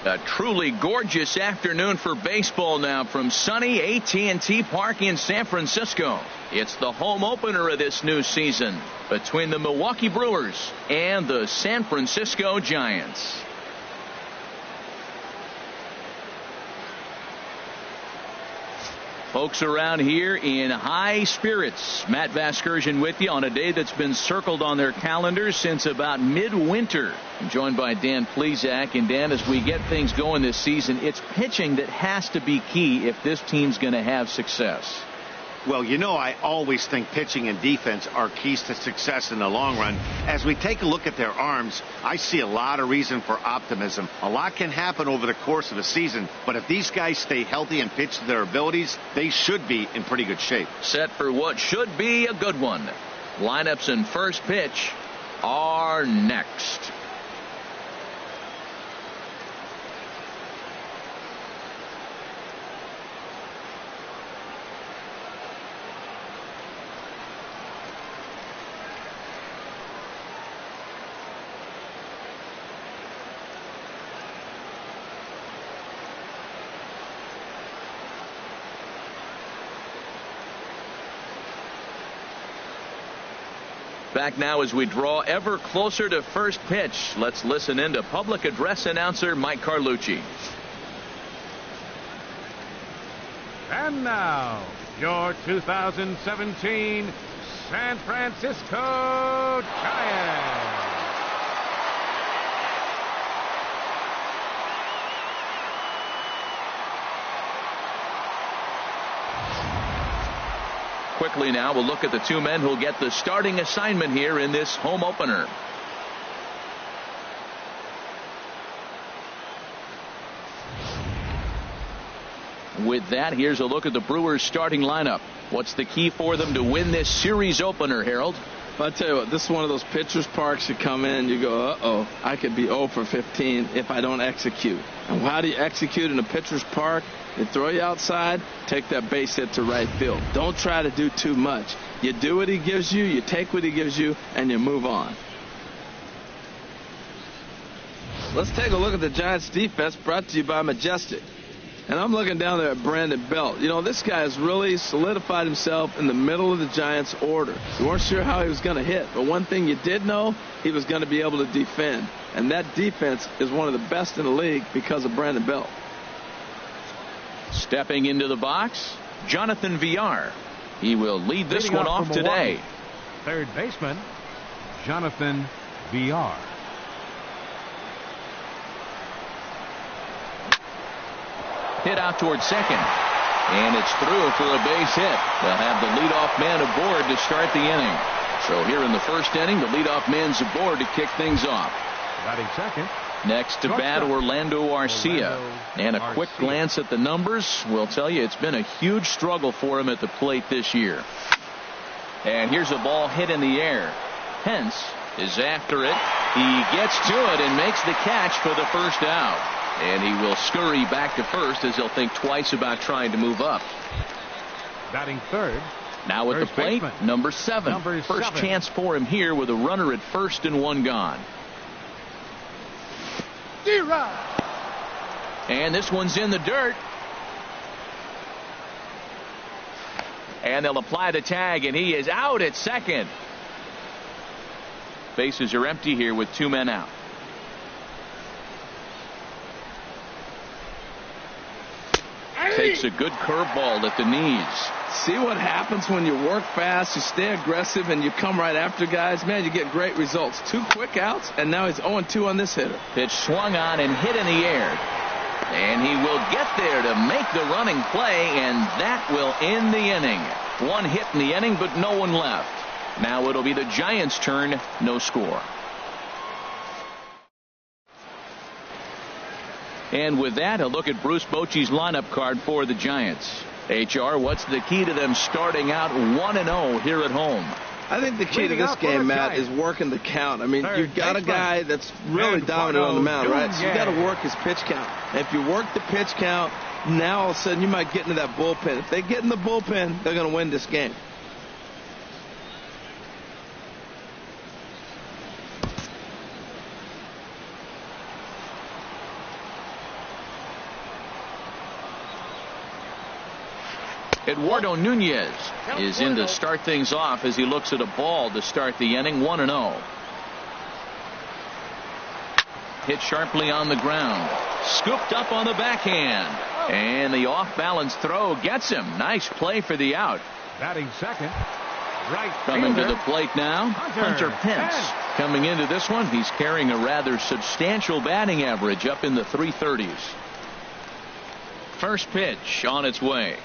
A truly gorgeous afternoon for baseball now from sunny AT&T Park in San Francisco. It's the home opener of this new season between the Milwaukee Brewers and the San Francisco Giants. Folks around here in high spirits. Matt Vasgersian with you on a day that's been circled on their calendars since about midwinter. I'm joined by Dan Plesac. And Dan, as we get things going this season, it's pitching that has to be key if this team's going to have success. Well, you know, I always think pitching and defense are keys to success in the long run. As we take a look at their arms, I see a lot of reason for optimism. A lot can happen over the course of a season, but if these guys stay healthy and pitch to their abilities, they should be in pretty good shape. Set for what should be a good one. Lineups and first pitch are next. Back now as we draw ever closer to first pitch. Let's listen in to public address announcer Mike Carlucci. And now, your 2017 San Francisco Giants. Quickly now, we'll look at the two men who'll get the starting assignment here in this home opener. With that, here's a look at the Brewers starting lineup. What's the key for them to win this series opener, Harold? I'll tell you what, this is one of those pitchers' parks you come in and you go, uh-oh, I could be 0 for 15 if I don't execute. And how do you execute in a pitcher's park? You throw you outside, take that base hit to right field. Don't try to do too much. You do what he gives you, you take what he gives you, and you move on. Let's take a look at the Giants' defense brought to you by Majestic. And I'm looking down there at Brandon Belt. You know, this guy has really solidified himself in the middle of the Giants' order. You weren't sure how he was going to hit, but one thing you did know, he was going to be able to defend. And that defense is one of the best in the league because of Brandon Belt. Stepping into the box, Jonathan Villar. He will lead this one off today. Third baseman, Jonathan Villar. Hit out towards second. And it's through for a base hit. They'll have the leadoff man aboard to start the inning. So here in the first inning, the leadoff man's aboard to kick things off. Batting second. Next to bat, Orlando Arcia. And a quick glance at the numbers will tell you it's been a huge struggle for him at the plate this year. And here's a ball hit in the air. Pence is after it. He gets to it and makes the catch for the first out. And he will scurry back to first as he'll think twice about trying to move up. Batting third. Now at the plate, number 7. First chance for him here with a runner at first and one gone. And this one's in the dirt. And they'll apply the tag, and he is out at second. Bases are empty here with 2 men out. Takes a good curveball at the knees. See what happens when you work fast, you stay aggressive, and you come right after guys? Man, you get great results. 2 quick outs, and now he's 0-2 on this hitter. Pitch swung on and hit in the air. And he will get there to make the running play, and that will end the inning. 1 hit in the inning, but no one left. Now it'll be the Giants' turn. No score. And with that, a look at Bruce Bochy's lineup card for the Giants. HR, what's the key to them starting out 1-0 here at home? I think the key to this game, Matt, is working the count. I mean, you've got a guy that's really dominant on the mound, right? So you've got to work his pitch count. And if you work the pitch count, now all of a sudden you might get into that bullpen. If they get in the bullpen, they're going to win this game. Eduardo Nunez is in to start things off as he looks at a ball to start the inning. 1-0. Hit sharply on the ground. Scooped up on the backhand. And the off-balance throw gets him. Nice play for the out. Batting second, right Coming fielder, to the plate now, Hunter Pence. Coming into this one, he's carrying a rather substantial batting average up in the 330s. First pitch on its way.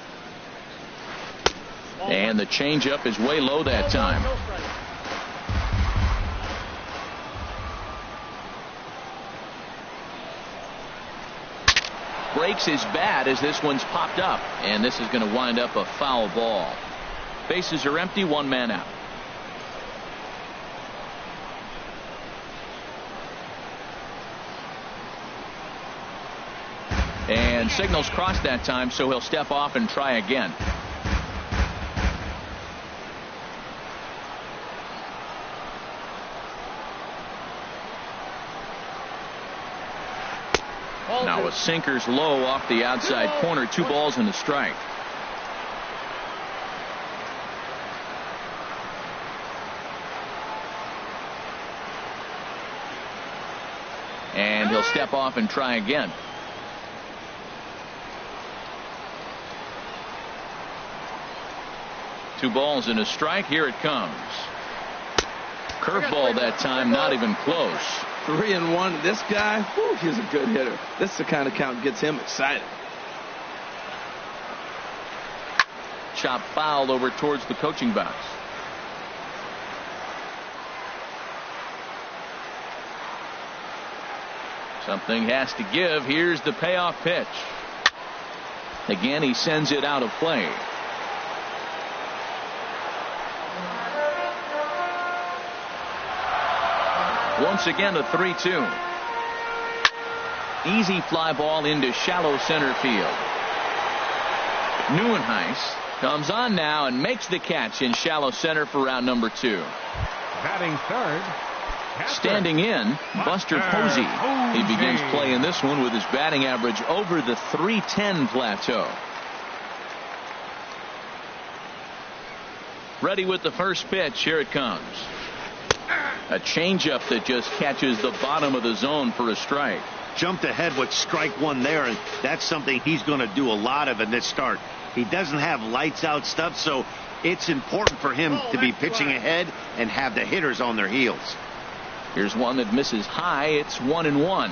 And the changeup is way low that time. Breaks his bat as this one's popped up, and this is going to wind up a foul ball. Bases are empty, one man out. And signals crossed that time, so he'll step off and try again. Now a sinker's low off the outside corner. 2 balls and a strike. And he'll step off and try again. Two balls and a strike. Here it comes. Curveball that time, not even close. 3-1. This guy, whew, he's a good hitter. This is the kind of count gets him excited. Chop foul over towards the coaching box. Something has to give. Here's the payoff pitch. Again, he sends it out of play. Once again, a 3-2. Easy fly ball into shallow center field. Neuenhuis comes on now and makes the catch in shallow center for out number 2. Batting third, standing in, Buster Posey. He begins playing this one with his batting average over the 310 plateau. Ready with the first pitch. Here it comes. A changeup that just catches the bottom of the zone for a strike. Jumped ahead with strike one there, and that's something he's going to do a lot of in this start. He doesn't have lights out stuff, so it's important for him to be pitching ahead and have the hitters on their heels. Here's one that misses high. It's 1-1.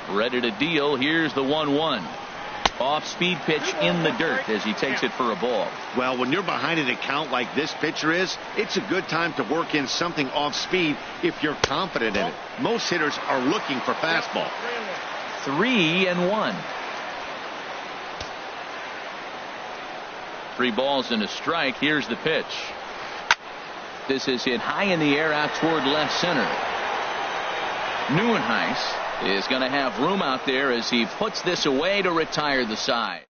Ready to deal. Here's the 1-1. Off-speed pitch in the dirt as he takes it for a ball. Well, when you're behind an account like this pitcher is, it's a good time to work in something off-speed if you're confident in it. Most hitters are looking for fastball. 3-1. 3 balls and a strike. Here's the pitch. This is hit high in the air out toward left center. Neuenhuis is going to have room out there as he puts this away to retire the side.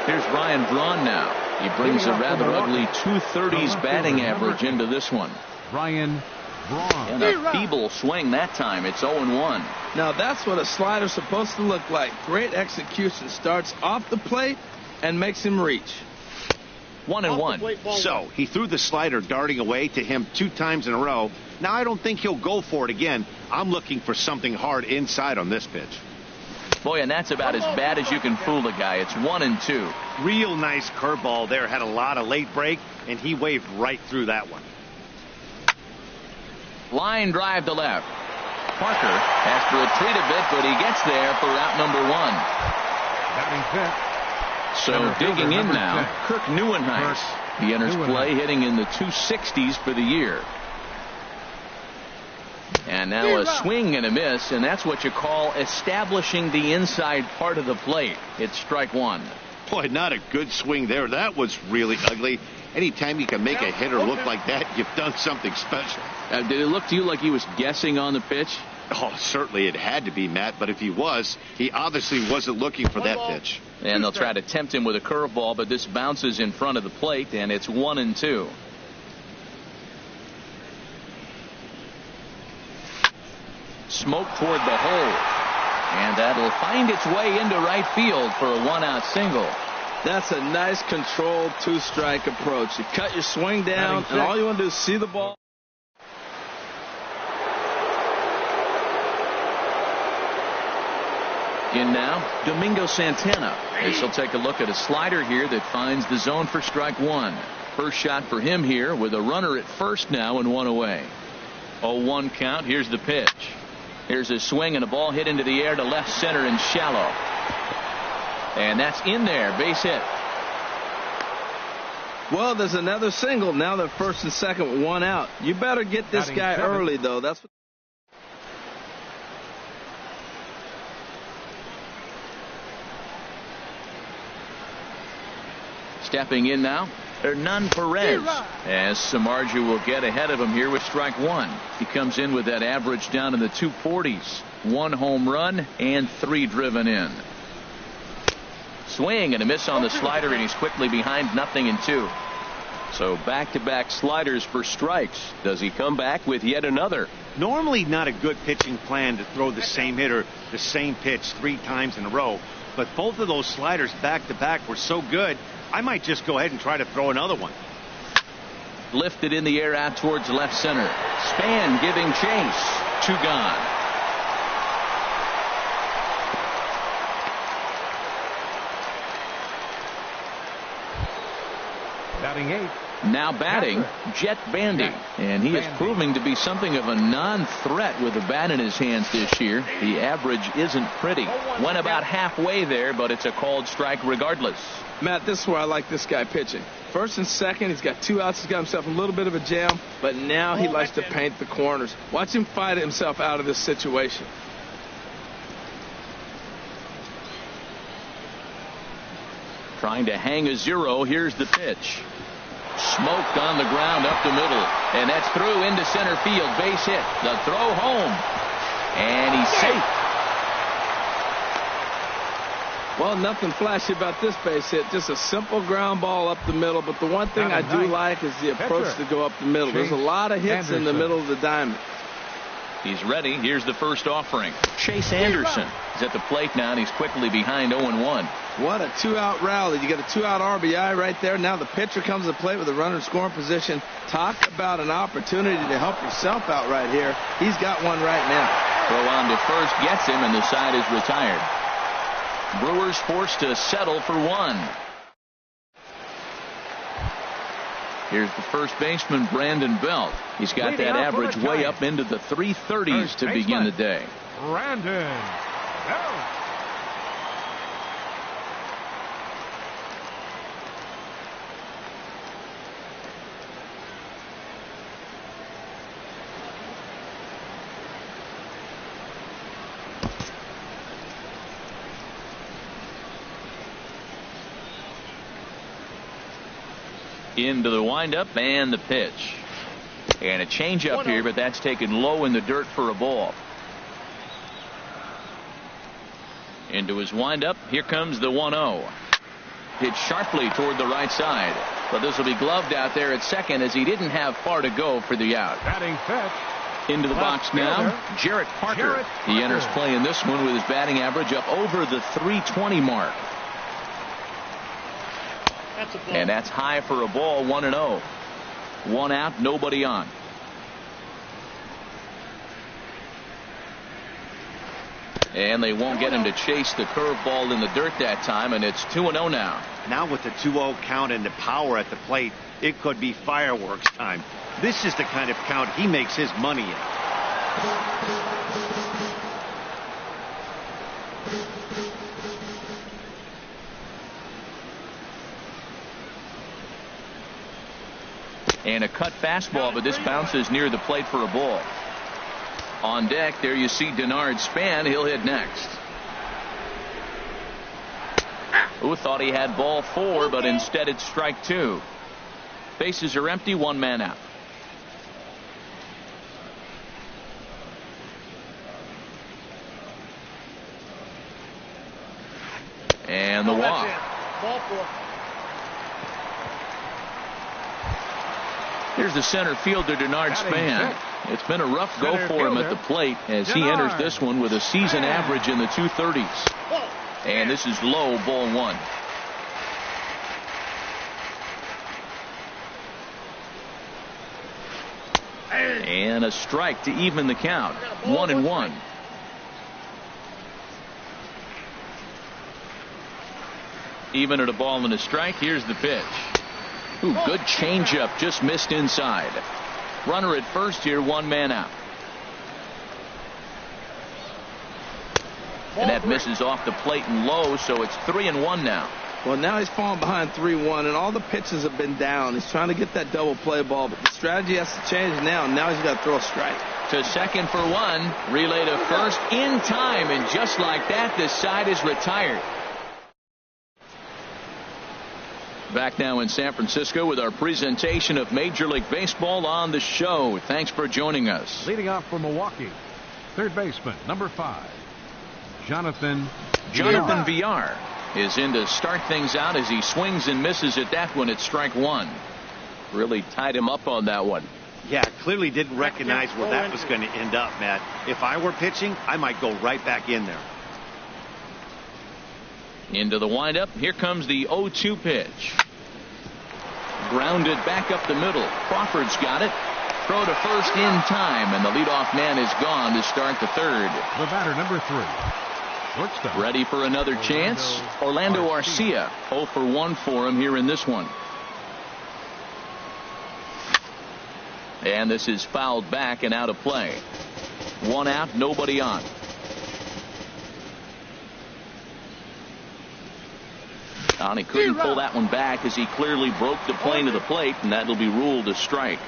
Here's Ryan Braun now. He brings a rather ugly 230s batting average into this one. Ryan Braun. And a feeble swing that time. It's 0-1. Now that's what a slider's supposed to look like. Great execution. Starts off the plate and makes him reach. 1-1. So he threw the slider darting away to him 2 times in a row. Now I don't think he'll go for it again. I'm looking for something hard inside on this pitch. Boy, and that's about as bad as you can fool the guy. It's 1-2. Real nice curveball there. Had a lot of late break, and he waved right through that one. Line drive to left. Parker has to retreat a bit, but he gets there for out number 1. Batting fifth. So digging in now, Kirk Neuenhuis. He enters play hitting in the 260s for the year. And now a swing and a miss, and that's what you call establishing the inside part of the plate. It's strike 1. Boy, not a good swing there. That was really ugly. Anytime you can make a hitter look like that, you've done something special. Did it look to you like he was guessing on the pitch? Oh, certainly it had to be, Matt, but if he was, he obviously wasn't looking for that pitch. And they'll try to tempt him with a curveball, but this bounces in front of the plate, and it's 1-2. Smoke toward the hole. And that'll find its way into right field for a one-out single. That's a nice controlled two-strike approach. You cut your swing down, and all you want to do is see the ball. In now, Domingo Santana. This will take a look at a slider here that finds the zone for strike one. First shot for him here with a runner at first now and one away. 0-1 count. Here's the pitch. Here's a swing and a ball hit into the air to left center and shallow. And that's in there. Base hit. Well, there's another single. Now they're first and second with one out. You better get this guy early, though. That's what. Stepping in now, Hernan Perez, as Samardzija will get ahead of him here with strike one. He comes in with that average down in the 240s. 1 home run and 3 driven in. Swing and a miss on the slider, and he's quickly behind 0-2. So back-to-back sliders for strikes. Does he come back with yet another? Normally not a good pitching plan to throw the same hitter the same pitch 3 times in a row. But both of those sliders back-to-back were so good, I might just go ahead and try to throw another one. Lifted in the air out towards left center. Span giving chase. 2 gone. Batting 8. Now batting, Jet Bandy. And he is proving to be something of a non-threat with the bat in his hands this year. The average isn't pretty. Went about halfway there, but it's a called strike regardless. Matt, this is where I like this guy pitching. First and second, he's got 2 outs. He's got himself a little bit of a jam, but now he likes to paint the corners. Watch him fight himself out of this situation. Trying to hang a 0. Here's the pitch. Smoked on the ground up the middle. And that's through into center field. Base hit. The throw home. And he's safe. Well, nothing flashy about this base hit. Just a simple ground ball up the middle. But the one thing I do like is the approach to go up the middle. There's a lot of hits in the middle of the diamond. He's ready. Here's the first offering. Chase Anderson is at the plate now, and he's quickly behind 0-1. What a 2-out rally. You get a 2-out RBI right there. Now the pitcher comes to the plate with a runner in scoring position. Talk about an opportunity to help yourself out right here. He's got one right now. Throw on to first gets him, and the side is retired. Brewers forced to settle for 1. Here's the first baseman, Brandon Belt. He's got that average way up into the 330s to begin the day. Brandon Belt. Into the windup and the pitch. And a changeup here, but that's taken low in the dirt for a ball. Into his windup. Here comes the 1-0. Hit sharply toward the right side. But this will be gloved out there at second as he didn't have far to go for the out. Batting fifth. Into the box now, Jarrett Parker. He enters play in this one with his batting average up over the 320 mark. And that's high for a ball, 1-0. 1 out, nobody on. And they won't get him to chase the curveball in the dirt that time, and it's 2-0 now. Now with the 2-0 count and the power at the plate, it could be fireworks time. This is the kind of count he makes his money in. And a cut fastball, but this bounces near the plate for a ball. On deck, there you see Denard Span. He'll hit next. Who thought he had ball 4, but instead it's strike 2. Bases are empty, 1 man out. And the walk. Ball 4. Here's the center fielder, Denard Span. It's been a rough go for him at the plate as he enters this one with a season average in the 230s. And this is low, ball one. And a strike to even the count. 1-1. Even at a ball and a strike. Here's the pitch. Ooh, good changeup, just missed inside. Runner at first here, one man out. And that misses off the plate and low, so it's 3-1 now. Well, now he's falling behind 3-1, and all the pitches have been down. He's trying to get that double play ball, but the strategy has to change now. Now he's got to throw a strike. To second for one. Relay to first in time, and just like that, this side is retired. Back now in San Francisco with our presentation of Major League Baseball on the show. Thanks for joining us. Leading off for Milwaukee, third baseman, number 5, Jonathan Villar is in to start things out as he swings and misses at that one at strike one. Really tied him up on that one. Yeah, clearly didn't recognize where that was going to end up, Matt. If I were pitching, I might go right back in there. Into the windup. Here comes the 0-2 pitch. Grounded back up the middle. Crawford's got it. Throw to first in time, and the leadoff man is gone to start the third. The batter, number 3, shortstop. Ready for another chance. Orlando Arcia. 0 for 1 for him here in this one. And this is fouled back and out of play. One out, nobody on. He couldn't pull that one back as he clearly broke the plane of the plate, and that'll be ruled a strike.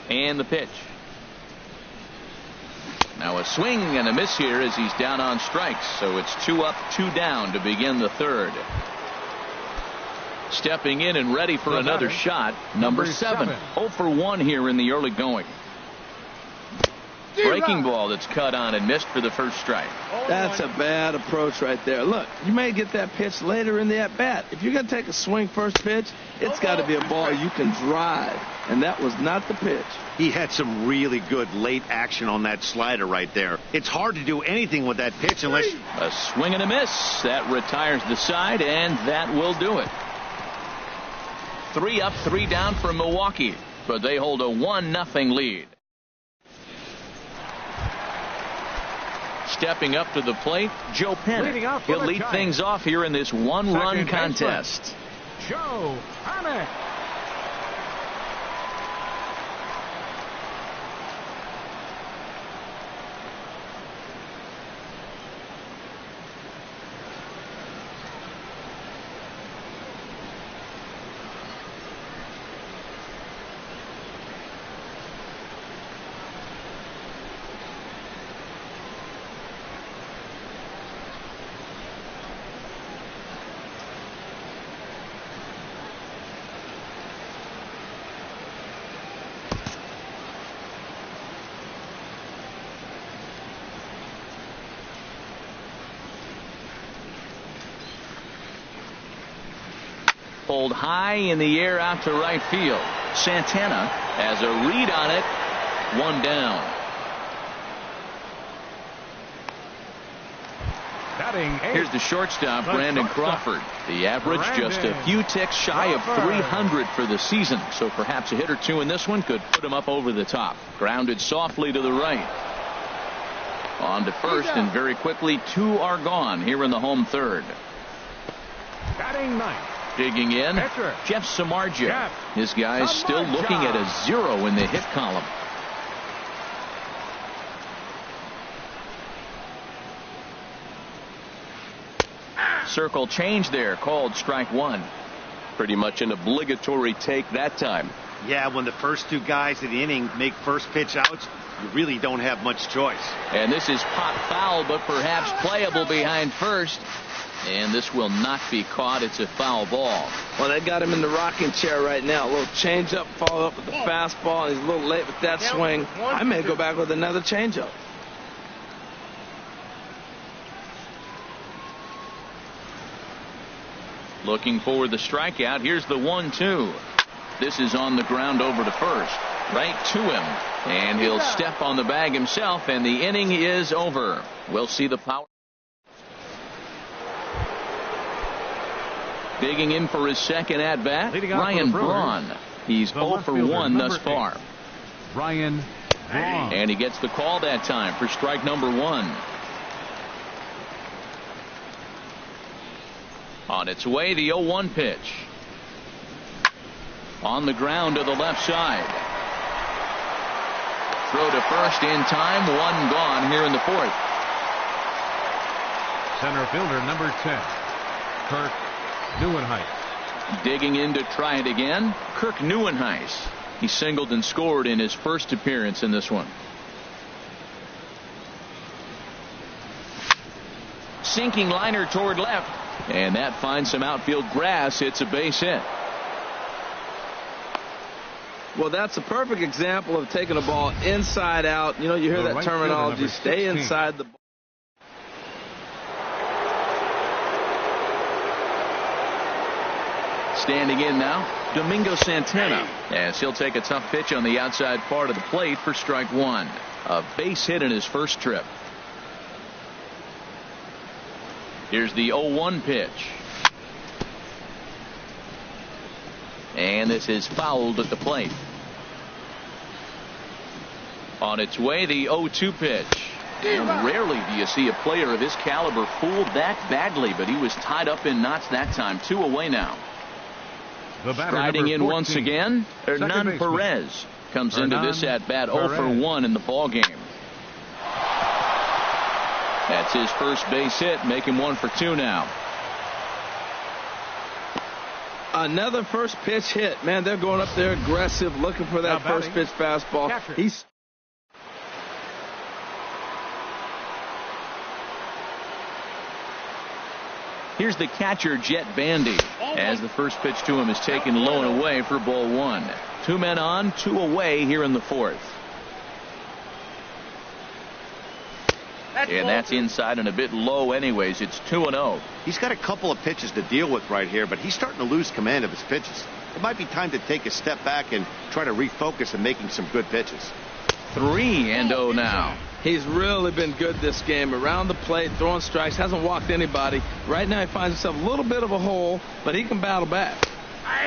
And the pitch. Now a swing and a miss here as he's down on strikes, so it's 2 up, 2 down to begin the third. Stepping in and ready for another shot, number 7. 0 for 1 here in the early going. Breaking ball that's cut on and missed for the first strike. That's a bad approach right there. Look, you may get that pitch later in the at-bat. If you're going to take a swing first pitch, it's got to be a ball you can drive, and that was not the pitch. He had some really good late action on that slider right there. It's hard to do anything with that pitch unless... A swing and a miss. That retires the side, and that will do it. 3 up, 3 down for Milwaukee, but they hold a 1-0 lead. Stepping up to the plate, Joe Penn. He'll lead things off here in this one-run contest. Joe Penn. Pulled high in the air out to right field. Santana has a read on it. 1 down. Here's the shortstop, Brandon Crawford. The average just a few ticks shy of 300 for the season, so perhaps a hit or two in this one could put him up over the top. Grounded softly to the right. On to first, and very quickly 2 are gone here in the home third. Batting ninth. Digging in, Jeff Samardzija. His guy's still looking at a 0 in the hit column. Circle change there, called strike 1. Pretty much an obligatory take that time. Yeah, when the first 2 guys in the inning make first pitch outs, you really don't have much choice. And this is pop foul, but perhaps playable behind first. And this will not be caught. It's a foul ball. Well, they got him in the rocking chair right now. A little changeup, follow up with the fastball. He's a little late with that swing. I may go back with another changeup. Looking for the strikeout. Here's the 1-2. This is on the ground over to first. Right to him. And he'll step on the bag himself, and the inning is over. We'll see the power. Digging in for his second at-bat, Ryan Braun. He's 0 for 1 thus far. Ryan Braun. And he gets the call that time for strike number 1. On its way, the 0-1 pitch. On the ground to the left side. Throw to first in time. 1 gone here in the 4th. Center fielder number 10, Kirk Neuenhuis. Digging in to try it again, Kirk Neuenhuis. He singled and scored in his first appearance in this one. Sinking liner toward left, and that finds some outfield grass. It's a base hit. Well, that's a perfect example of taking a ball inside out. You know, you hear that terminology, stay inside the ball. Standing in now, Domingo Santana, as he'll take a tough pitch on the outside part of the plate for strike 1. A base hit in his first trip. Here's the 0-1 pitch. And this is fouled at the plate. On its way, the 0-2 pitch. And rarely do you see a player of his caliber fooled that badly, but he was tied up in knots that time. 2 away now. Striding in 14, once again, Hernan Perez comes into this at-bat 0 for 1 in the ball game. That's his first base hit, make him 1 for 2 now. Another first pitch hit. Man, they're going up there aggressive, looking for that first pitch fastball. He's Here's the catcher, Jet Bandy, as the first pitch to him is taken low and away for ball 1. 2 men on, 2 away here in the 4th. And that's inside and a bit low anyways. It's 2-0. He's got a couple of pitches to deal with right here, but he's starting to lose command of his pitches. It might be time to take a step back and try to refocus on making some good pitches. 3-0 now. He's really been good this game. Around the plate, throwing strikes, hasn't walked anybody. Right now he finds himself a little bit of a hole, but he can battle back.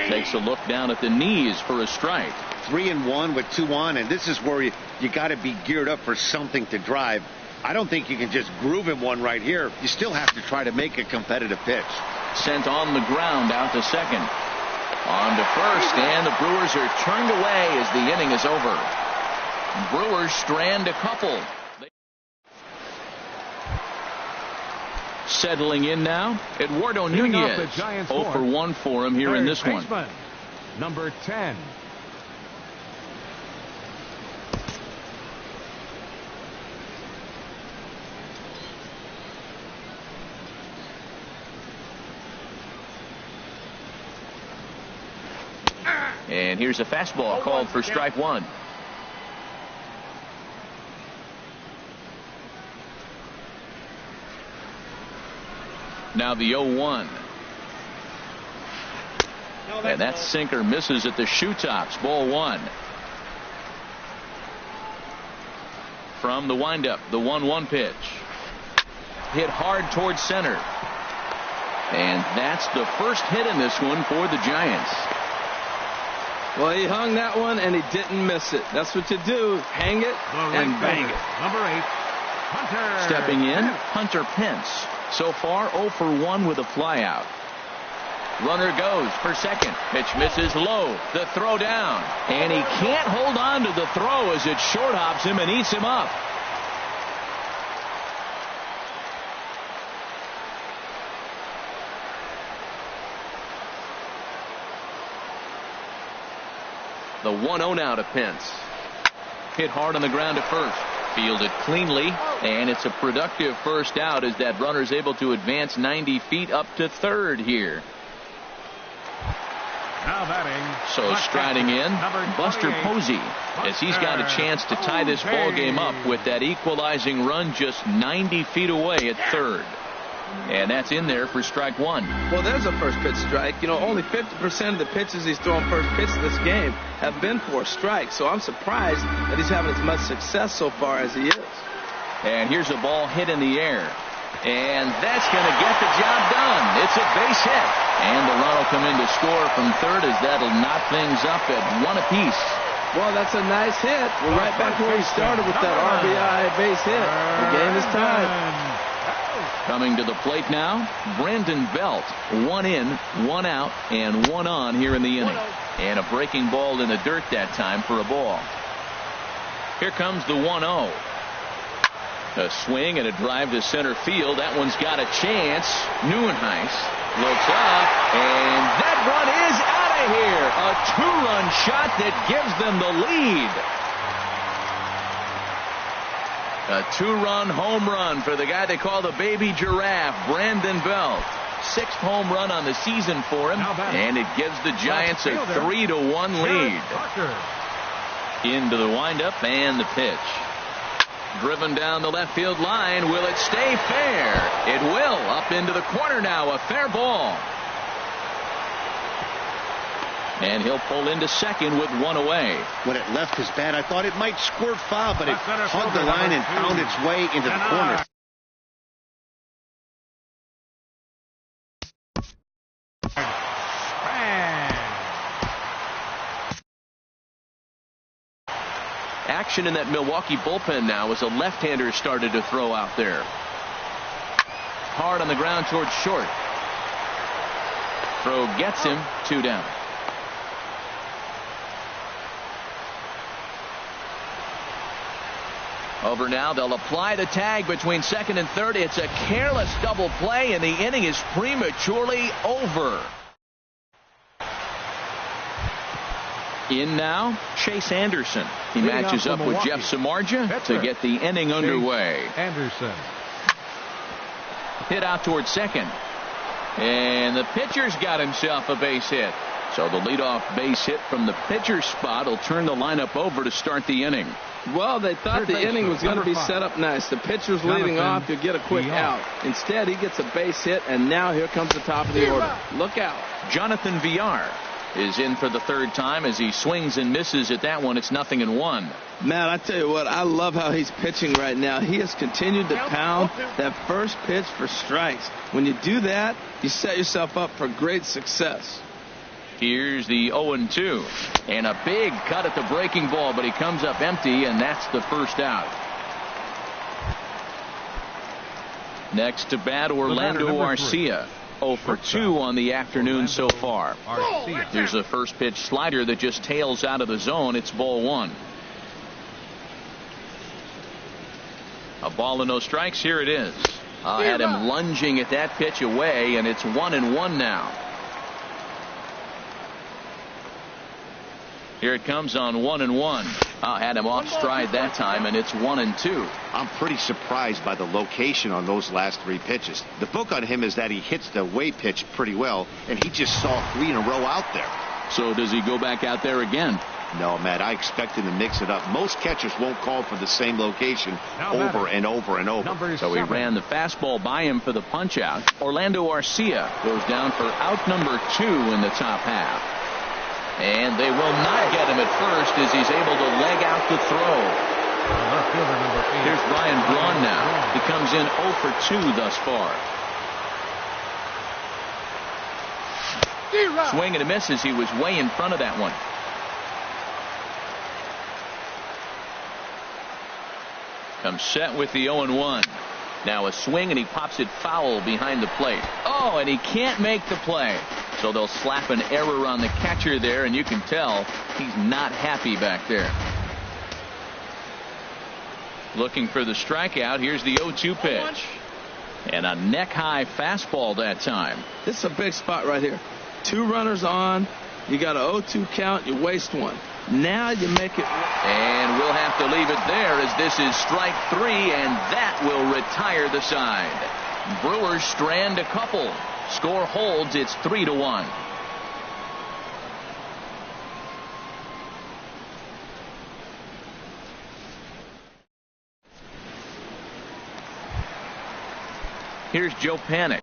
Takes a look down at the knees for a strike. 3-1 with 2 on, and this is where you got to be geared up for something to drive. I don't think you can just groove him one right here. You still have to try to make a competitive pitch. Sent on the ground out to second. On to first, and the Brewers are turned away as the inning is over. Brewers strand a couple. Settling in now, Eduardo Nunez. 0 for 1 for him here in this one. Number 10. And here's a fastball called for strike 1. Now the 0-1. And that sinker misses at the shoe tops. Ball 1. From the windup, the 1-1 pitch. Hit hard towards center. And that's the first hit in this one for the Giants. Well, he hung that one and he didn't miss it. That's what you do. Hang it and bang it. Number 8, Hunter. Stepping in, Hunter Pence. So far, 0 for 1 with a flyout. Runner goes for second. Pitch misses low. The throw down. And he can't hold on to the throw as it short hops him and eats him up. The 1-0 now to Pence. Hit hard on the ground at first. Fielded cleanly, and it's a productive first out as that runner's able to advance 90 feet up to third here. Now batting. So striding in, Buster Posey, as he's got a chance to tie this ball game up with that equalizing run just 90 feet away at third. And that's in there for strike one. Well, there's a first pitch strike. You know, only 50% of the pitches he's thrown first pitch this game have been for strikes. So I'm surprised that he's having as much success so far as he is. And here's a ball hit in the air. And that's going to get the job done. It's a base hit. And the run will come in to score from third as that'll knot things up at one apiece. Well, that's a nice hit. We're right back where we started with that RBI base hit. The game is tied. Coming to the plate now, Brandon Belt. 1 in, 1 out, and 1 on here in the inning. And a breaking ball in the dirt that time for a ball. Here comes the 1-0. A swing and a drive to center field. That one's got a chance. Neuenhuis looks up, and that run is out of here. A 2-run shot that gives them the lead. A 2-run home run for the guy they call the baby giraffe, Brandon Belt. 6th home run on the season for him, and it gives the Giants a 3-1 lead. Into the windup and the pitch. Driven down the left field line. Will it stay fair? It will. Up into the corner now. A fair ball. And he'll pull into second with 1 away. When it left his bat, I thought it might squirt foul, but it hugged the line and found its way into the corner. Action in that Milwaukee bullpen now as a left-hander started to throw out there. Hard on the ground towards short. Throw gets him. 2 down. Over now, they'll apply the tag between second and third. It's a careless double play, and the inning is prematurely over. In now, Chase Anderson. He matches up with Jeff Samardzija to get the inning underway. Anderson. Hit out towards second. And the pitcher's got himself a base hit. So the leadoff base hit from the pitcher's spot will turn the lineup over to start the inning. Well, they thought the inning was going to be set up nice. The pitcher's leading off. You'll get a quick out. Instead, he gets a base hit, and now here comes the top of the order. Look out. Jonathan Villar is in for the third time as he swings and misses at that one. It's 0-1. Man, I tell you what, I love how he's pitching right now. He has continued to pound that first pitch for strikes. When you do that, you set yourself up for great success. Here's the 0-2. And a big cut at the breaking ball, but he comes up empty, and that's the first out. Next to bat, Orlando Arcia. 0 for 2 on the afternoon so far. There's a first pitch slider that just tails out of the zone. It's ball 1. A ball and no strikes. Here it is. Had him lunging at that pitch away, and it's 1-1 now. Here it comes on 1-1. Had him off stride that time, and it's 1-2. I'm pretty surprised by the location on those last 3 pitches. The book on him is that he hits the way pitch pretty well, and he just saw 3 in a row out there. So does he go back out there again? No, Matt, I expect him to mix it up. Most catchers won't call for the same location over and over and over. So he ran the fastball by him for the punch out. Orlando Arcia goes down for out number 2 in the top half. And they will not get him at first as he's able to leg out the throw. Here's Ryan Braun now. He comes in 0 for 2 thus far. Swing and a miss as he was way in front of that one. Comes set with the 0-1. Now a swing, and he pops it foul behind the plate. Oh, and he can't make the play. So they'll slap an error on the catcher there, and you can tell he's not happy back there. Looking for the strikeout. Here's the 0-2 pitch. And a neck-high fastball that time. This is a big spot right here. 2 runners on. You got a 0-2 count. You waste 1. Now you make it. And we'll have to leave it there as this is strike 3, and that will retire the side. Brewers strand a couple. Score holds. It's 3-1. Here's Joe Panik.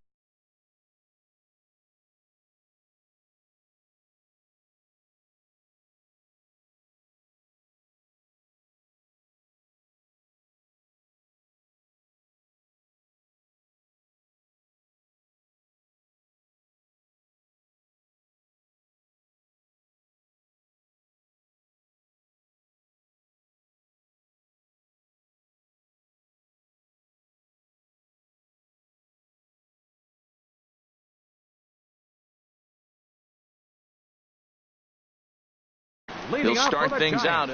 He'll start things out.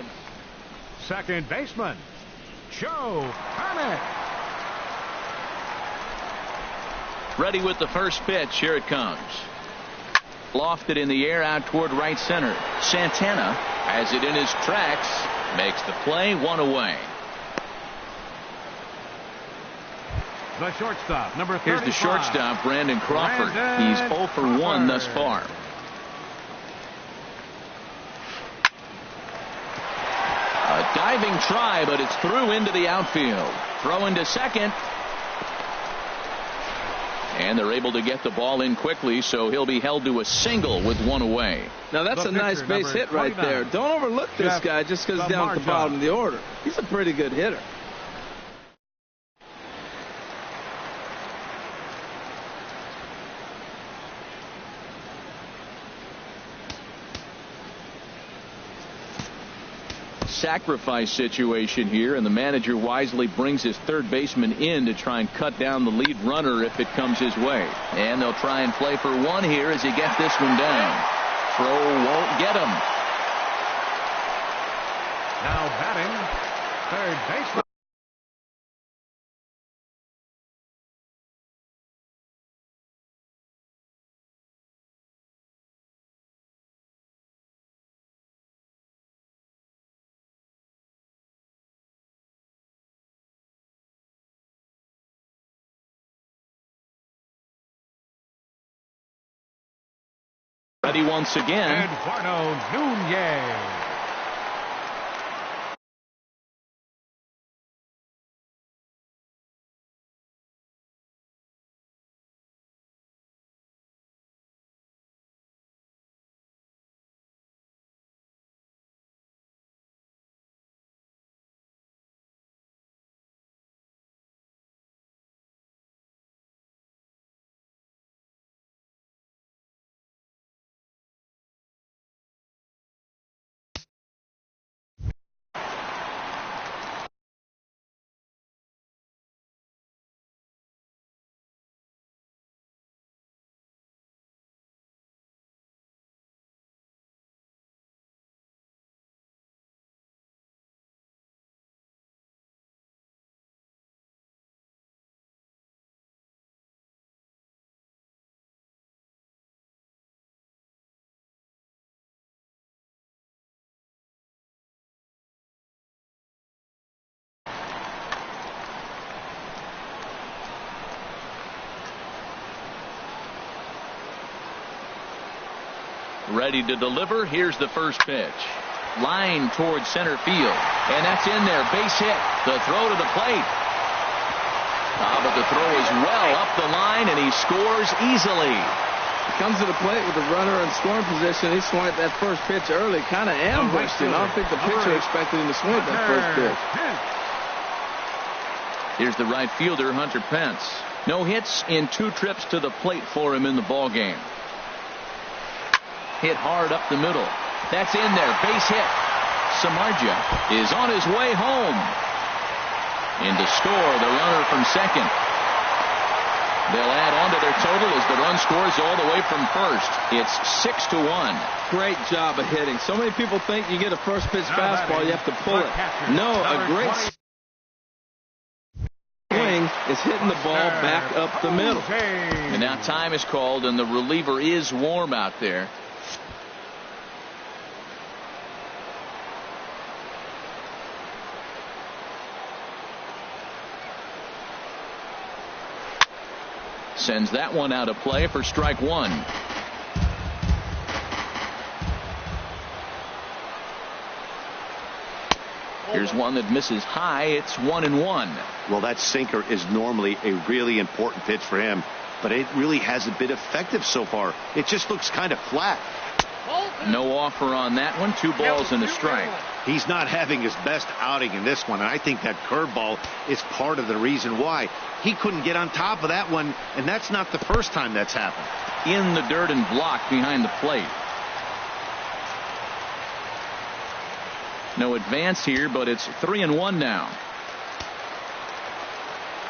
Second baseman, Joe Panik. Ready with the first pitch. Here it comes. Lofted in the air out toward right center. Santana has it in his tracks. Makes the play. One away. The shortstop, number 35. Here's the shortstop, Brandon Crawford. He's 0 for 1 thus far. A diving try, but it's through into the outfield. Throw into second. And they're able to get the ball in quickly, so he'll be held to a single with one away. Now, that's a nice base hit right there. Don't overlook this guy just because he's down at the bottom of the order. He's a pretty good hitter. Sacrifice situation here, and the manager wisely brings his third baseman in to try and cut down the lead runner if it comes his way. And they'll try and play for one here as he gets this one down. Throw won't get him. Now batting, third baseman. Ready once again. Eduardo Nunez. Ready to deliver. Here's the first pitch. Line towards center field. And that's in there. Base hit. The throw to the plate. But the throw is well up the line, and he scores easily. He comes to the plate with the runner in scoring position. He swung at that first pitch early. Kind of ambushed him. I don't think the pitcher expected him to swing at that first pitch. Here's the right fielder, Hunter Pence. No hits in 2 trips to the plate for him in the ball game. Hit hard up the middle. That's in there. Base hit. Samardzija is on his way home. In to score the runner from second. They'll add on to their total as the run scores all the way from first. It's 6-1. Great job of hitting. So many people think you get a first pitch fastball, you have to pull it. No, a great swing is hitting the ball back up the middle. And now time is called, and the reliever is warm out there. Sends that one out of play for strike one. Here's one that misses high. It's 1-1. Well, that sinker is normally a really important pitch for him, but it really hasn't been effective so far. It just looks kind of flat. No offer on that one. 2 balls and a strike. He's not having his best outing in this one, and I think that curveball is part of the reason why. He couldn't get on top of that one, and that's not the first time that's happened. In the dirt and blocked behind the plate. No advance here, but it's 3-1 now.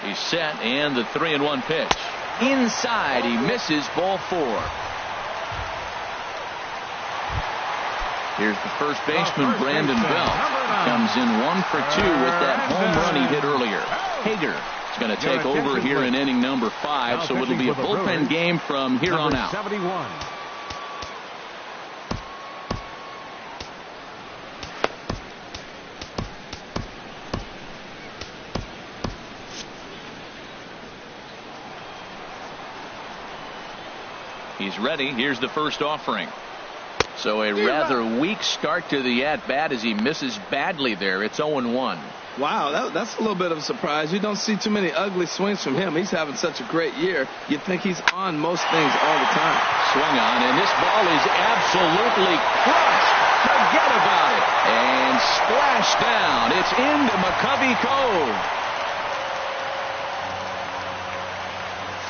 He's set, and the 3-1 pitch. Inside, he misses, ball 4. Here's the first baseman, Brandon Belt. Comes in 1 for 2 with that home run he hit earlier. Hager is going to take over here in inning number 5, so it'll be a bullpen game from here on out. 71. He's ready. Here's the first offering. So a rather weak start to the at-bat as he misses badly there. It's 0-1. Wow, that's a little bit of a surprise. You don't see too many ugly swings from him. He's having such a great year. You'd think he's on most things all the time. Swung on, and this ball is absolutely crushed. Forget about it. And splash down. It's into McCovey Cove.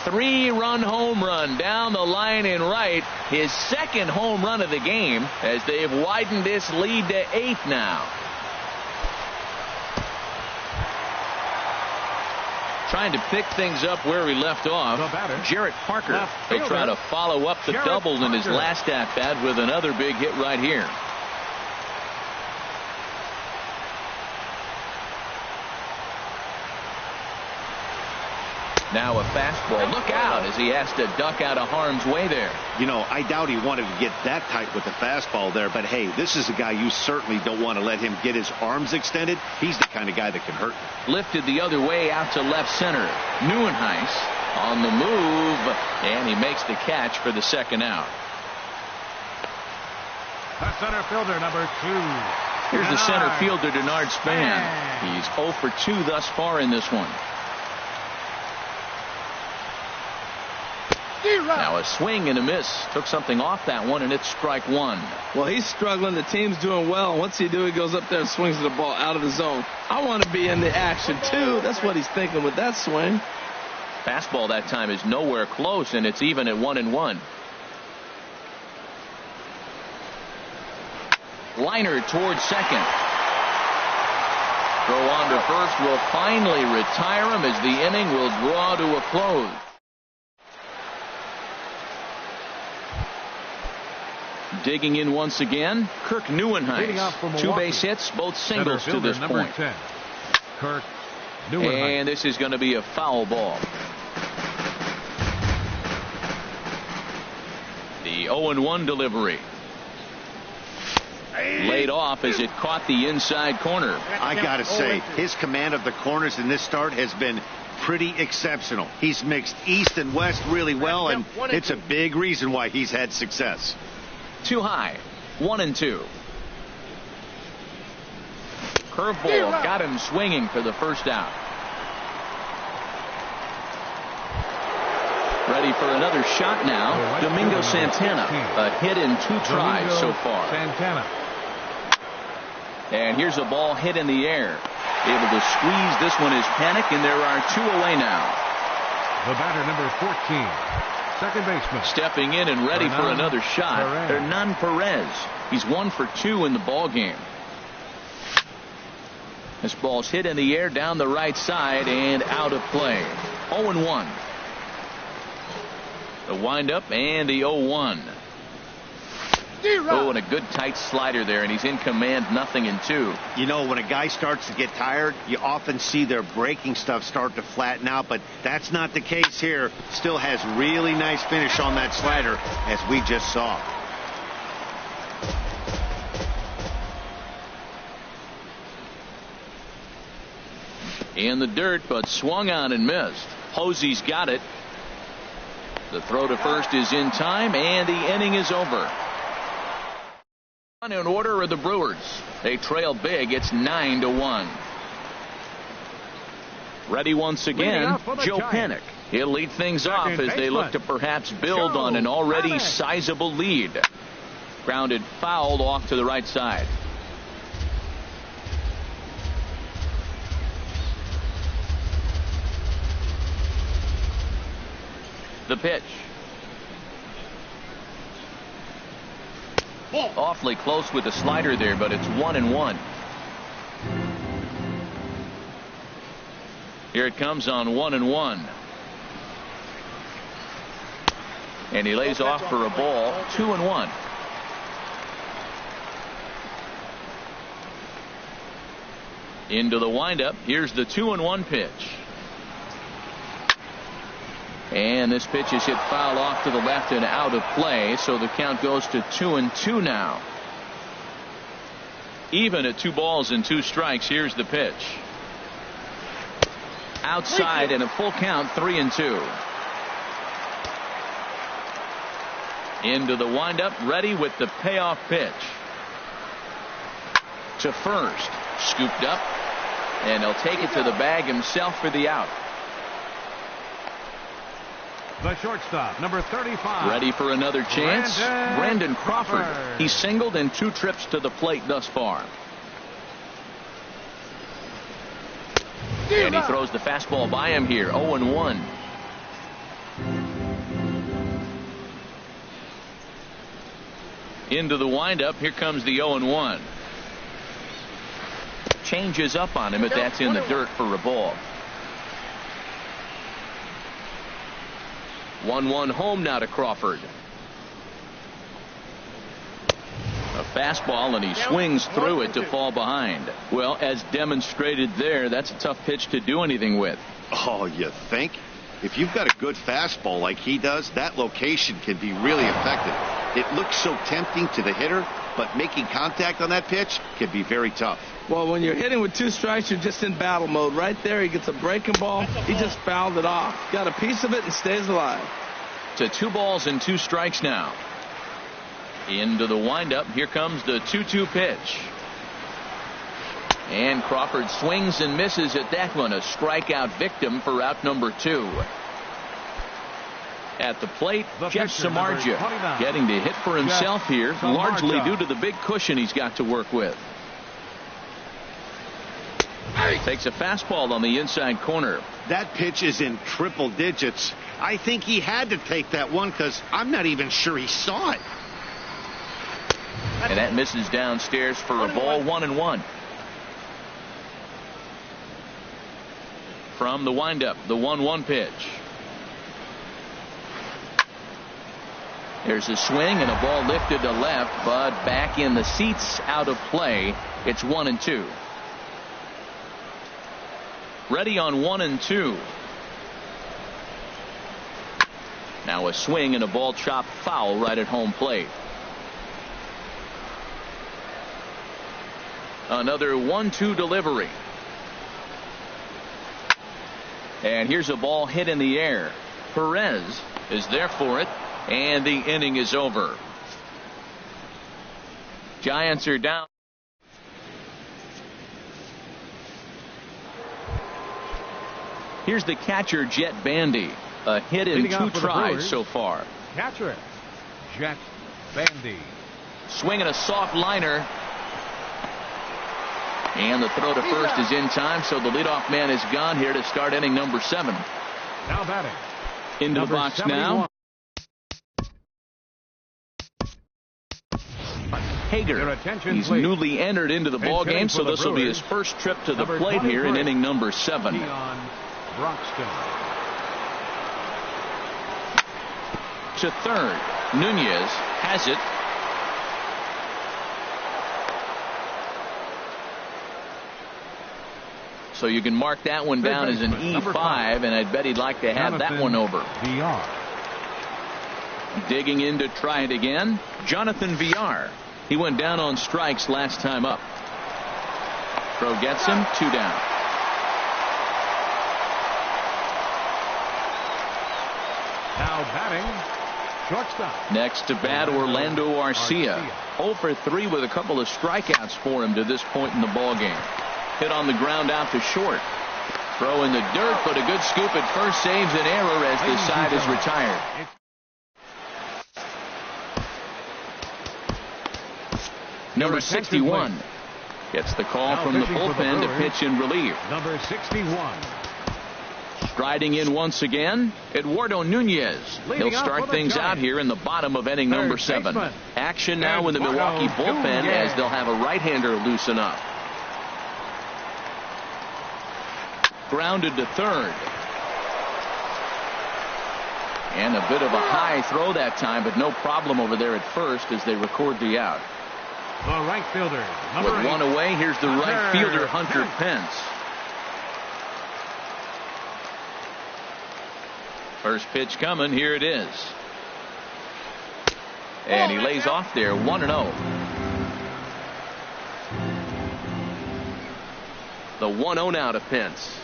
3-run home run down the line in right. His second home run of the game as they've widened this lead to 8 now. Trying to pick things up where he left off. Jarrett Parker. They try to follow up the double in his last at-bat with another big hit right here. Now a fastball. Look out as he has to duck out of harm's way there. You know, I doubt he wanted to get that tight with the fastball there, but hey, this is a guy you certainly don't want to let him get his arms extended. He's the kind of guy that can hurt you. Lifted the other way out to left center. Neuenhuis on the move, and he makes the catch for the second out. The center fielder, number 2. Here's the center fielder, Denard Span. He's 0 for 2 thus far in this one. Now a swing and a miss. Took something off that one, and it's strike 1. Well, he's struggling. The team's doing well. What's he do? He goes up there and swings the ball out of the zone. I want to be in the action, too. That's what he's thinking with that swing. Fastball that time is nowhere close, and it's even at 1-1. Liner towards second. Throw on to first will finally retire him as the inning will draw to a close. Digging in once again, Kirk Neuenhuis. 2 base hits, both singles to this point. 10, Kirk Neuenhuis. And this is going to be a foul ball. The 0-1 delivery. Laid off as it caught the inside corner. I gotta say, his command of the corners in this start has been pretty exceptional. He's mixed east and west really well, and it's a big reason why he's had success. Too high. 1-2. Curveball got him swinging for the first out. Ready for another shot now. Domingo Santana. A hit in 2 tries so far. Santana. And here's a ball hit in the air. Able to squeeze this one is Panic, and there are 2 away now. The batter, number 14. Second baseman. Stepping in and ready for another shot. Hernan Perez. He's 1 for 2 in the ball game. This ball's hit in the air down the right side and out of play. 0-1. The windup and the 0-1. Oh, and a good tight slider there, and he's in command, 0-2. You know, when a guy starts to get tired, you often see their breaking stuff start to flatten out, but that's not the case here. Still has really nice finish on that slider, as we just saw. In the dirt, but swung on and missed. Posey's got it. The throw to first is in time, and the inning is over. In order are the Brewers. They trail big. It's 9-1. Ready once again, Joe Panik. He'll lead things off as they look to perhaps build on an already sizable lead. Grounded foul off to the right side. The pitch. Awfully close with the slider there, but it's 1-1. Here it comes on 1-1. And he lays off for a ball. 2-1. Into the windup. Here's the 2-1 pitch. And this pitch is hit foul off to the left and out of play, so the count goes to 2-2 now. Even at 2 balls and 2 strikes. Here's the pitch. Outside and a full count, 3-2. Into the windup, ready with the payoff pitch. To first. Scooped up. And he'll take it to the bag himself for the out. The shortstop, number 35. Ready for another chance. Brandon Crawford. He's singled in 2 trips to the plate thus far. And he throws the fastball by him here. 0-1. Into the windup. Here comes the 0-1. Changes up on him, but that's in the dirt for a ball. 1-1 home now to Crawford. A fastball, and he swings through it to fall behind. Well, as demonstrated there, that's a tough pitch to do anything with. Oh, you think? If you've got a good fastball like he does, that location can be really effective. It looks so tempting to the hitter, but making contact on that pitch can be very tough. Well, when you're hitting with 2 strikes, you're just in battle mode. Right there, he gets a breaking ball. He just fouled it off. Got a piece of it and stays alive. To 2 balls and 2 strikes now. Into the windup. Here comes the 2-2 pitch. And Crawford swings and misses at that one. A strikeout victim for out number 2. At the plate, Jeff Samardzija getting the hit for himself here, largely due to the big cushion he's got to work with. Takes a fastball on the inside corner. That pitch is in triple digits. I think he had to take that one because I'm not even sure he saw it. And that misses downstairs for a ball. 1-1. From the windup, the 1-1 pitch. There's a swing and a ball lifted to left, but back in the seats, out of play. It's 1-2. Ready on 1-2. Now a swing and a ball chopped foul right at home plate. Another 1-2 delivery. And here's a ball hit in the air. Perez is there for it, and the inning is over. Giants are down. Here's the catcher, Jet Bandy. A hit in 2 tries so far. Catcher, Jet Bandy. Swinging a soft liner. And the throw to first is in time, so the leadoff man is gone here to start inning number 7. Now batting. Into the box 71. Now. Hager. He's newly entered into the ball game, so this will be his first trip to the plate here in inning number 7. To third. Nunez has it. So you can mark that one down as an E5, and I'd bet he'd like to have that one over. Digging in to try it again, Jonathan Villar. He went down on strikes last time up. Throw gets him, 2 down. Now batting, Shortstop. Next to bat, Orlando Arcia. 0 for 3 with a couple of strikeouts for him to this point in the ball game. Hit on the ground out to short. Throw in the dirt, but a good scoop at first saves an error as the side is retired. Number 61 gets the call from the bullpen to pitch in relief. Number 61. Striding in once again, Eduardo Nunez. He'll start things out here in the bottom of inning number 7. Action now in the Milwaukee bullpen as they'll have a right-hander loosen up. Grounded to third. And a bit of a high throw that time, but no problem over there at first as they record the out. The right fielder. With 1 away, here's the right fielder, Hunter Pence. First pitch coming. Here it is. And he lays off there, 1-0. The 1-0 now to Pence.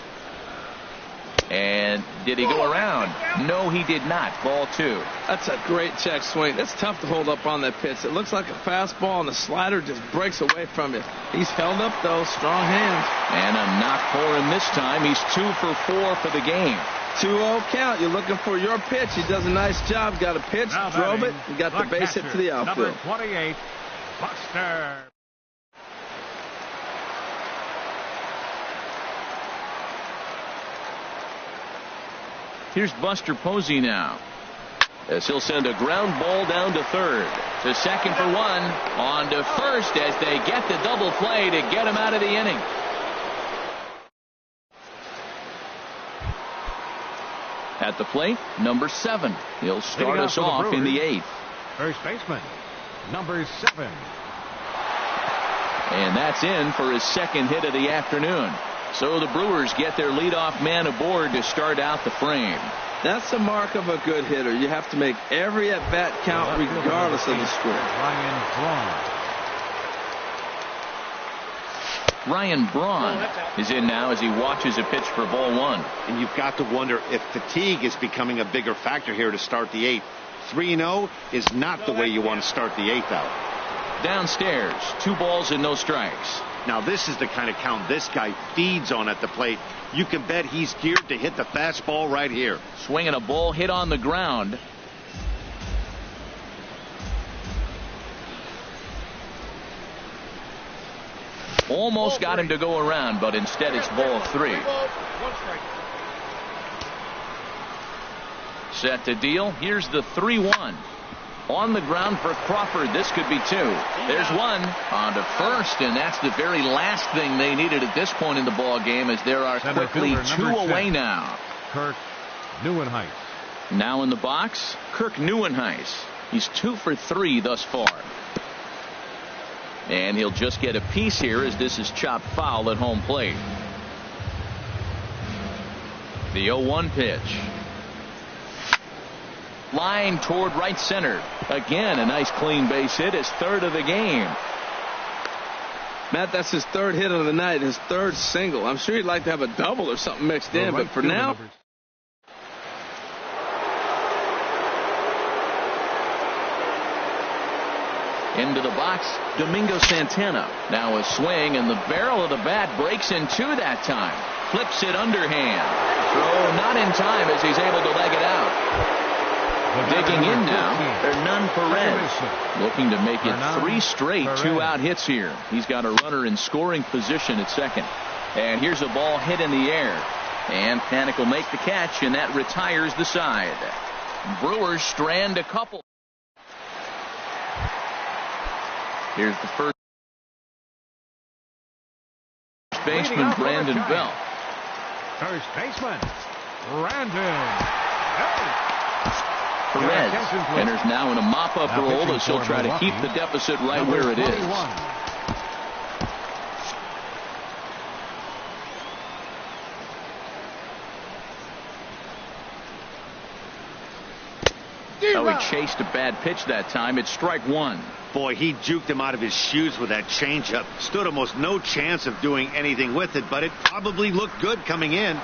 And did he go around? No, he did not. Ball 2. That's a great check swing. It's tough to hold up on that pitch. It looks like a fastball, and the slider just breaks away from it. He's held up, though. Strong hands. And a knock for him this time. He's 2 for 4 for the game. 2-0 count. You're looking for your pitch. He does a nice job. Got a pitch, drove it, and got the base hit to the outfield. Number 28, Buster. Here's Buster Posey now, as he'll send a ground ball down to third. To second for 1. On to first as they get the double play to get him out of the inning. At the plate, number 7. He'll start us off in the 8th. First baseman, number 7. And that's in for his second hit of the afternoon. So the Brewers get their leadoff man aboard to start out the frame. That's the mark of a good hitter. You have to make every at-bat count regardless of the score. Ryan Braun is in now as he watches a pitch for ball 1. And you've got to wonder if fatigue is becoming a bigger factor here to start the 8th. 3-0 is not the way you want to start the 8th out. Downstairs, 2 balls and no strikes. Now this is the kind of count this guy feeds on at the plate. You can bet he's geared to hit the fastball right here. Swinging a ball hit on the ground. Almost got him to go around, but instead it's ball 3. Set to deal. Here's the 3-1. On the ground for Crawford. This could be 2. There's 1 on to first, and that's the very last thing they needed at this point in the ball game, as there are quickly 2 away now. Kirk Neuenhuis. Now in the box, Kirk Neuenhuis. He's 2 for 3 thus far. And he'll just get a piece here as this is chopped foul at home plate. The 0-1 pitch. Line toward right center. Again, a nice clean base hit. His 3rd of the game. Matt, that's his 3rd hit of the night, his 3rd single. I'm sure he'd like to have a double or something mixed in, but for now. Into the box, Domingo Santana. Now a swing, and the barrel of the bat breaks in 2 that time. Flips it underhand. Throw not in time as he's able to leg it out. Digging in now, Hernan Perez, looking to make it 3 straight 2-out hits here. He's got a runner in scoring position at second. And here's a ball hit in the air. And Panik will make the catch, and that retires the side. Brewers strand a couple. Here's the first baseman, Brandon Belt. First baseman, Brandon Belt. Perez enters now in a mop-up role as he'll try to keep the deficit right where it is. Oh, he chased a bad pitch that time. It's strike 1. Boy, he juked him out of his shoes with that changeup. Stood almost no chance of doing anything with it, but it probably looked good coming in.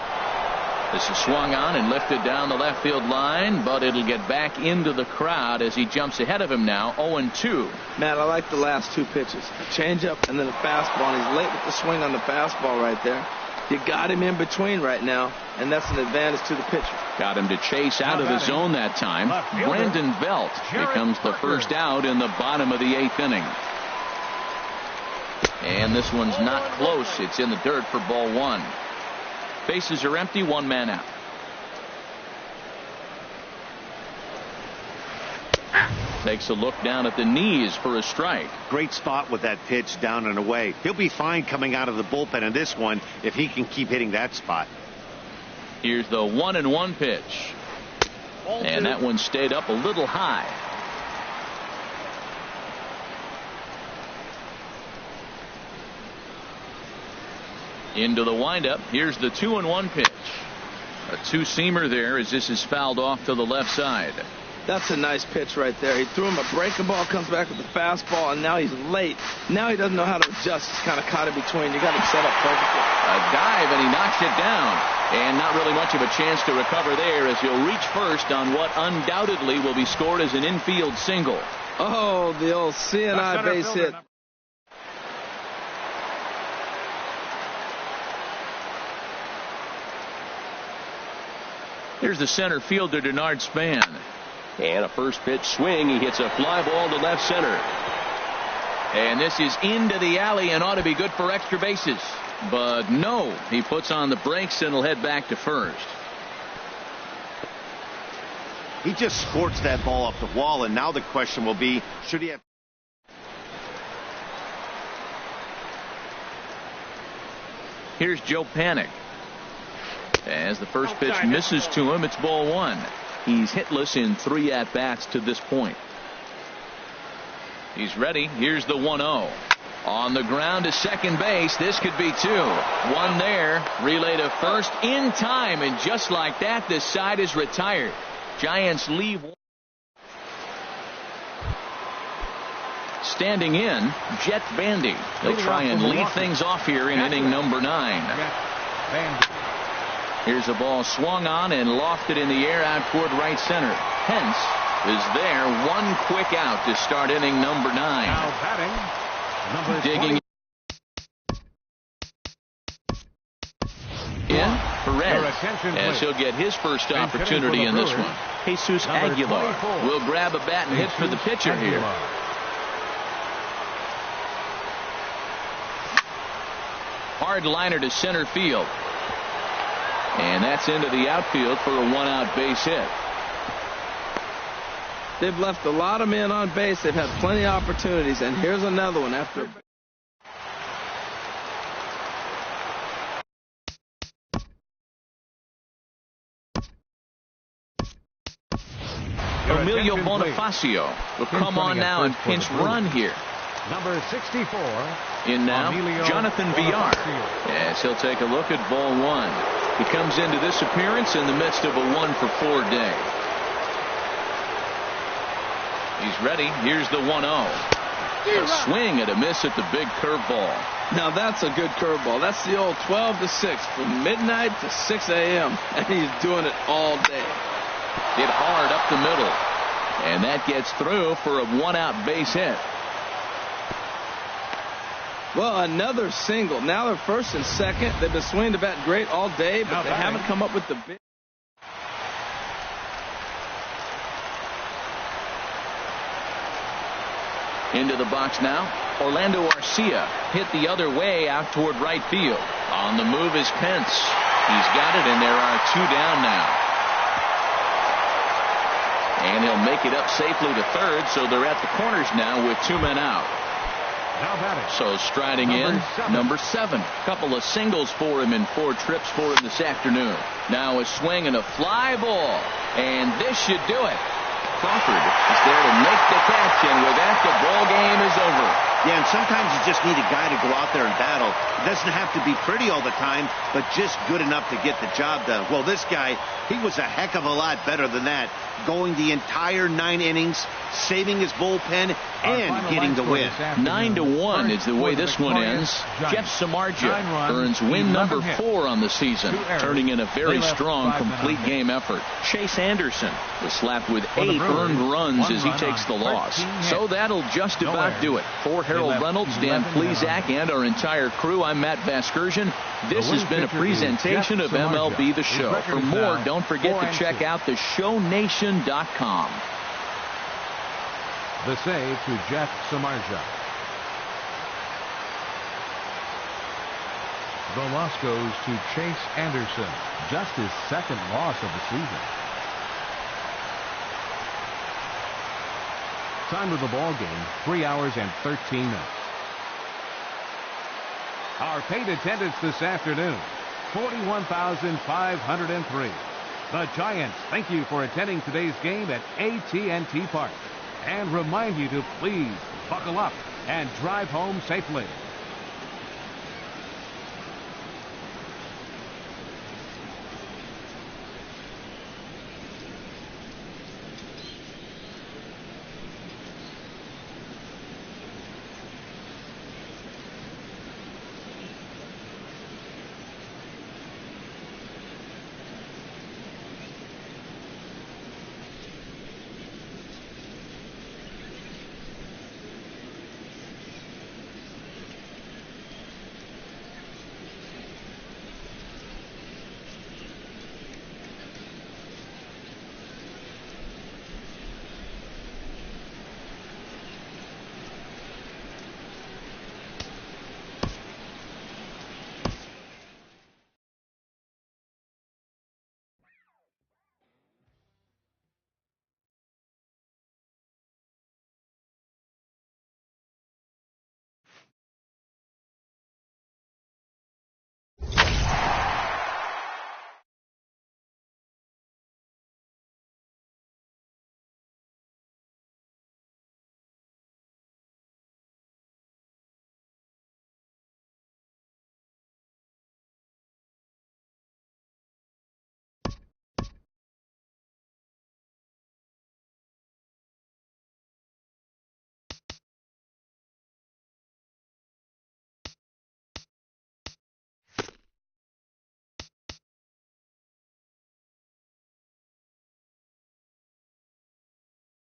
This is swung on and lifted down the left field line, but it'll get back into the crowd as he jumps ahead of him now, 0-2. Matt, I like the last two pitches. A changeup and then a fastball, and he's late with the swing on the fastball right there. You got him in between right now, and that's an advantage to the pitcher. Got him to chase out of the zone that time. Brandon Belt becomes the first out in the bottom of the 8th inning. And this one's not close. It's in the dirt for ball 1. Bases are empty, 1 man out. Takes a look down at the knees for a strike. Great spot with that pitch down and away. He'll be fine coming out of the bullpen in this one if he can keep hitting that spot. Here's the 1-1 pitch. And that one stayed up a little high. Into the windup. Here's the 2-1 pitch. A two-seamer there as this is fouled off to the left side. That's a nice pitch right there. He threw him a breaking ball, comes back with the fastball, and now he's late. Now he doesn't know how to adjust. He's kind of caught in between. You got him set up perfectly. A dive, and he knocks it down. And not really much of a chance to recover there as he'll reach first on what undoubtedly will be scored as an infield single. Oh, the old CNI base hit. Here's the center fielder, Denard Span. And a first pitch swing. He hits a fly ball to left center. And this is into the alley and ought to be good for extra bases. But no, he puts on the brakes and will head back to first. He just scorched that ball off the wall, and now the question will be, should he have... Here's Joe Panik. As the first pitch misses to him, it's ball 1. He's hitless in 3 at-bats to this point. He's ready. Here's the 1-0. On the ground to second base. This could be 2. 1 there. Relay to first in time. And just like that, this side is retired. Giants leave. Standing in, Jet Bandy. They'll try and lead things off here in inning number 9. Here's a ball swung on and lofted in the air out toward right center. Pence is there. 1 quick out to start inning number 9. Now batting, number Digging in Perez, as he'll get his first opportunity in this one. Jesus Aguilar will grab a bat and hit for the pitcher here. Hard liner to center field. And that's into the outfield for a 1-out base hit. They've left a lot of men on base. They've had plenty of opportunities. And here's another one after. Emilio Bonifacio will come on now and pinch run here. Number 64. In now, Jonathan Villar. Yes, he'll take a look at ball 1. He comes into this appearance in the midst of a 1-for-4 day. He's ready. Here's the 1-0. A swing and a miss at the big curveball. Now that's a good curveball. That's the old 12 to 6 from midnight to 6 a.m. and he's doing it all day. Hit hard up the middle, and that gets through for a 1-out base hit. Well, another single. Now they're first and second. They've been swinging the bat great all day, but they haven't come up with the big. Into the box now. Orlando Arcia hit the other way out toward right field. On the move is Pence. He's got it, and there are 2 down now. And he'll make it up safely to third, so they're at the corners now with 2 men out. So striding in, number 7. Couple of singles for him and 4 trips for him this afternoon. Now a swing and a fly ball. And this should do it. Crawford is there to make the catch, and with that, the ball game is over. Yeah, and sometimes you just need a guy to go out there and battle. It doesn't have to be pretty all the time, but just good enough to get the job done. Well, this guy, he was a heck of a lot better than that, going the entire 9 innings, saving his bullpen, and getting the win. 9-1 is the way this one ends. Jeff Samardzija earns win number 4 on the season, turning in a very strong complete game effort. Chase Anderson was slapped with 8 earned runs as he takes the loss. So that'll just about do it. For Harold Reynolds, Dan Plesac, and our entire crew, I'm Matt Vasgersian. This has been a presentation of MLB The Show. For more, don't forget to check out theshownation.com. The save to Jeff Samardzija. The loss goes to Chase Anderson. Just his second loss of the season. Time of the ball game, 3 hours and 13 minutes. Our paid attendance this afternoon, 41,503. The Giants thank you for attending today's game at AT&T Park and remind you to please buckle up and drive home safely.